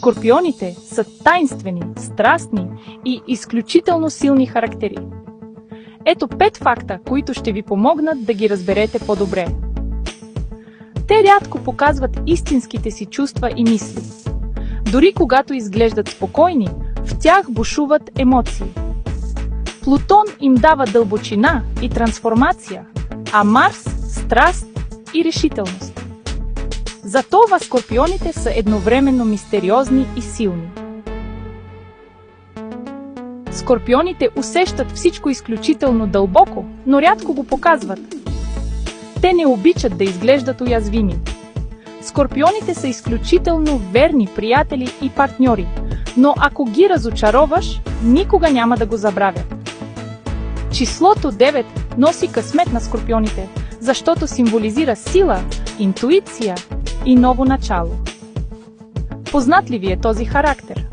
Скорпионите са таинствени, страстни и изключително силни характери. Ето 5 факта, които ще ви помогнат да ги разберете по-добре. Те рядко показват истинските си чувства и мисли. Дори когато изглеждат спокойни, в тях бушуват емоции. Плутон им дава дълбочина и трансформация, а Марс – страст и решителност. Затова скорпионите са едновременно мистериозни и силни. Скорпионите усещат всичко изключително дълбоко, но рядко го показват. Те не обичат да изглеждат уязвими. Скорпионите са изключително верни приятели и партньори, но ако ги разочароваш, никога няма да го забравят. Числото 9 носи късмет на скорпионите, защото символизира сила, интуиция и ново начало. Познат ли ви е този характер?